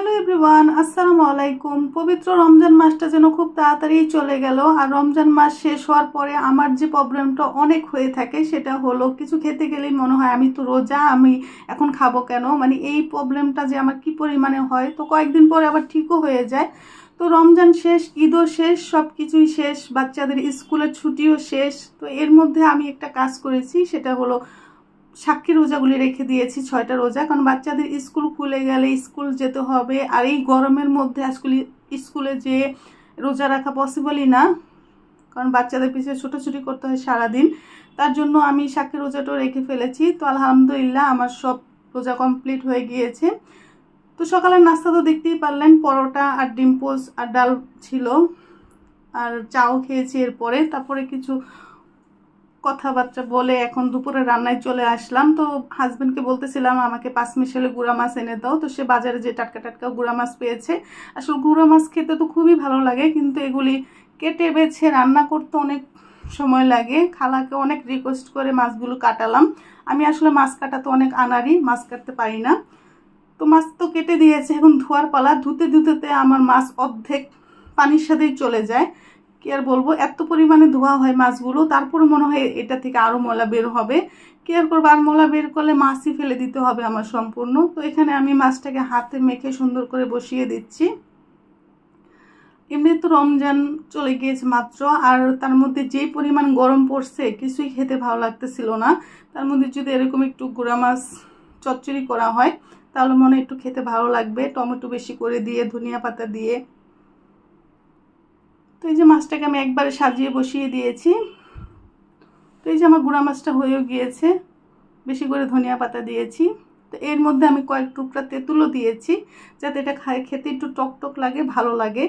Hello everyone, আসসালামু আলাইকুম। পবিত্র রমজান মাসটা যেন খুব তাড়াতাড়ি চলে গেল। আর রমজান মাস শেষ হওয়ার পরে আমার যে প্রবলেমটা অনেক হয়ে থাকে সেটা হলো কিছু খেতে গেলেই মনে হয় আমি তো রোজা, আমি এখন খাবো কেন, মানে এই প্রবলেমটা যে আমার কি পরিমাণে হয়। তো কয়েকদিন পরে আবার ঠিকও হয়ে যায়। তো রমজান শেষ, ঈদও শেষ, সব কিছুই শেষ, বাচ্চাদের স্কুলের ছুটিও শেষ। তো এর মধ্যে আমি একটা কাজ করেছি, সেটা হলো সাক্ষী রোজাগুলি রেখে দিয়েছি 6টা রোজা, কারণ বাচ্চাদের স্কুল খুলে গেলে স্কুল যেতে হবে। আর এই গরমের মধ্যে আসলে স্কুলে যে রোজা রাখা পসিবলই না, কারণ বাচ্চাদের পিছিয়ে ছোটাছুটি করতে হয় সারাদিন। তার জন্য আমি সাক্ষী রোজাটাও রেখে ফেলেছি। তো আলহামদুলিল্লাহ আমার সব রোজা কমপ্লিট হয়ে গিয়েছে। তো সকালের নাস্তা তো দেখতেই পারলেন, পরোটা আর ডিম পোস্ট আর ডাল ছিল, আর চাও খেয়েছি। এরপরে তারপরে কিছু কথাবার্তা বলে এখন দুপুরে রান্নায় চলে আসলাম। তো হাজবেন্ডকে বলতেছিলাম আমাকে 5 মিশালি গুঁড়া মাছ এনে দাও। তো সে বাজারে যে টাটকা টাটকা গুঁড়া মাছ পেয়েছে। আসলে গুঁড়া মাছ খেতে তো খুবই ভালো লাগে, কিন্তু এগুলি কেটে বেছে রান্না করতে অনেক সময় লাগে। খালাকে অনেক রিকোয়েস্ট করে মাছগুলো কাটালাম। আমি আসলে মাছ কাটাতে অনেক আনাড়ি, মাছ কাটতে পারি না। তো মাছ তো কেটে দিয়েছে, এখন ধোয়ার পালা। ধুতে ধুতে আমার মাছ অর্ধেক পানির সাথেই চলে যায়। কি আর বলবো, এত পরিমাণে ধোয়া হয় মাছগুলো, তারপরে মনে হয় এটা থেকে আরো ময়লা বের হবে। কি আর করবো, আর ময়লা বের করলে মাছই ফেলে দিতে হবে আমার সম্পূর্ণ। তো এখানে আমি মাছটাকে হাতে মেখে সুন্দর করে বসিয়ে দিচ্ছি। এমনি তো রমজান চলে গিয়েছে মাত্র, আর তার মধ্যে যেই পরিমাণ গরম পড়ছে কিছুই খেতে ভালো লাগতেছিল না। তার মধ্যে যদি এরকম একটু গুঁড়া মাছ চচ্চড়ি করা হয় তাহলে মনে একটু খেতে ভালো লাগবে, টমেটো বেশি করে দিয়ে, ধনিয়া পাতা দিয়ে। তো এই যে মাছটাকে আমি একবারে সাজিয়ে বসিয়ে দিয়েছি। তো এই যে আমার গুঁড়া মাছটা হয়েও গিয়েছে, বেশি করে ধনিয়া পাতা দিয়েছি। তো এর মধ্যে আমি কয়েক টুকরা তেঁতুলও দিয়েছি, যাতে এটা খেতে একটু টক টক লাগে, ভালো লাগে।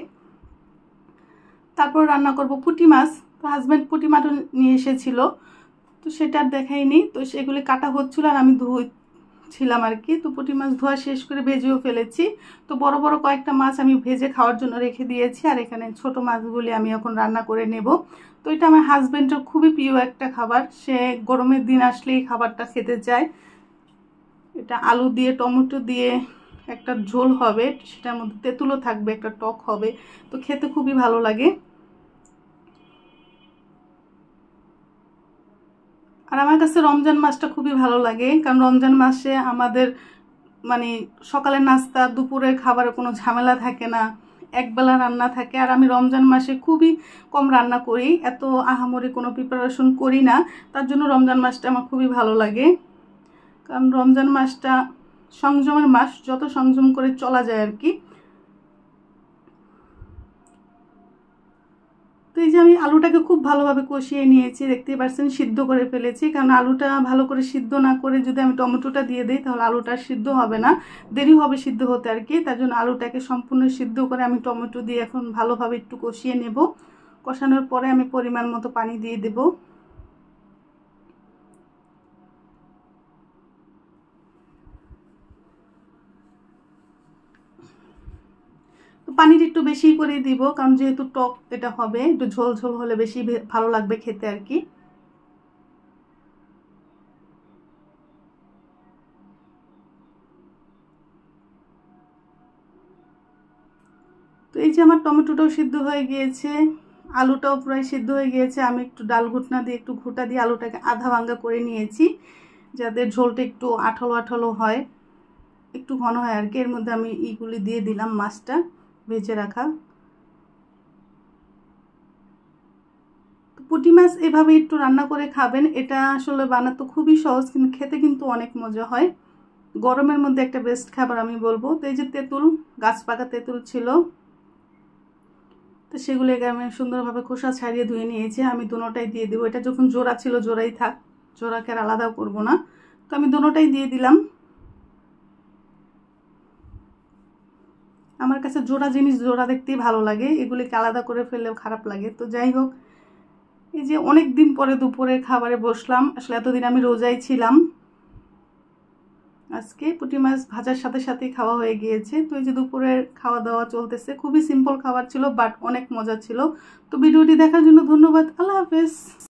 তারপর রান্না করব পুঁটি মাছ। তো হাজব্যান্ড পুঁটি মাছ নিয়ে এসেছিল, তো সেটা আর দেখাইনি। তো সেগুলি কাটা হচ্ছিল আর আমি ধুচ্ছিলাম আর কি। তো পুঁটি মাছ ধোয়া শেষ করে ভেজেও ফেলেছি। তো বড় বড় কয়েকটা মাছ আমি ভেজে খাওয়ার জন্য রেখে দিয়েছি, আর এখানে ছোট মাছগুলি আমি এখন রান্না করে নেব। তো এটা আমার হাজব্যান্ডের খুবই প্রিয় একটা খাবার, সে গরমের দিন আসলেই খাবারটা খেতে চায়। এটা আলু দিয়ে টমেটো দিয়ে একটা ঝোল হবে, সেটার মধ্যে তেঁতুলও থাকবে, একটা টক হবে। তো খেতে খুবই ভালো লাগে। আর আমার কাছে রমজান মাসটা খুবই ভালো লাগে, কারণ রমজান মাসে আমাদের মানে সকালের নাস্তা, দুপুরের খাবারে কোনো ঝামেলা থাকে না, একবেলা রান্না থাকে। আর আমি রমজান মাসে খুবই কম রান্না করি, এত আহামরি কোনো প্রিপারেশন করি না। তার জন্য রমজান মাসটা আমার খুবই ভালো লাগে, কারণ রমজান মাসটা সংযমের মাস, যত সংযম করে চলা যায় আর কি। তো এই যে আমি আলুটাকে খুব ভালোভাবে কষিয়ে নিয়েছি, দেখতেই পাচ্ছেন সিদ্ধ করে ফেলেছি। কারণ আলুটা ভালো করে সিদ্ধ না করে যদি আমি টমেটোটা দিয়ে দিই তাহলে আলুটা সিদ্ধ হবে না, দেরি হবে সিদ্ধ হতে আর কি। তার জন্য আলুটাকে সম্পূর্ণ সিদ্ধ করে আমি টমেটো দিয়ে এখন ভালোভাবে একটু কষিয়ে নেব। কষানোর পরে আমি পরিমাণ মতো পানি দিয়ে দেব। তো পানিটা একটু বেশি করে দিব, কারণ যেহেতু টক এটা হবে, একটু ঝোল ঝোল হলে বেশি ভালো লাগবে খেতে আর কি। তো এই যে আমার টমেটোটাও সিদ্ধ হয়ে গিয়েছে, আলুটাও প্রায় সিদ্ধ হয়ে গিয়েছে। আমি একটু ডাল ঘুটনা দিয়ে, একটু ঘুটা দিয়ে আলুটাকে আধা ভাঙ্গা করে নিয়েছি, যাতে ঝোলটা একটু আঠালো আঠালো হয়, একটু ঘন হয় আর কি। এর মধ্যে আমি এইগুলি দিয়ে দিলাম, মাছটা ভেজে রাখা। তো পুঁটি মাছ এভাবে একটু রান্না করে খাবেন, এটা আসলে বানাতে খুবই সহজ, কিন্তু খেতে কিন্তু অনেক মজা হয়। গরমের মধ্যে একটা বেস্ট খাবার আমি বলবো। তো এই যে তেঁতুল, গাছ পাকা তেঁতুল ছিল, তো সেগুলোকে আমি সুন্দরভাবে খোসা ছাড়িয়ে ধুয়ে নিয়েছি। আমি দুটোটাই দিয়ে দেবো, এটা যখন জোড়া ছিল জোড়াই থাক, জোড়াকে আর আলাদাও করবো না। তো আমি দুটোটাই দিয়ে দিলাম। আমার কাছে জোড়া জিনিস জোড়া দেখতেই ভালো লাগে, এগুলিকে আলাদা করে ফেললেও খারাপ লাগে। তো যাই হোক, এই যে অনেক দিন পরে দুপুরের খাবারে বসলাম। আসলে এতদিন আমি রোজাই ছিলাম, আজকে পুঁটি মাছ ভাজার সাথে সাথেই খাওয়া হয়ে গিয়েছে। তো এই যে দুপুরের খাওয়া দাওয়া চলতেছে, খুবই সিম্পল খাবার ছিল, বাট অনেক মজা ছিল। তো ভিডিওটি দেখার জন্য ধন্যবাদ। আল্লাহ হাফেজ।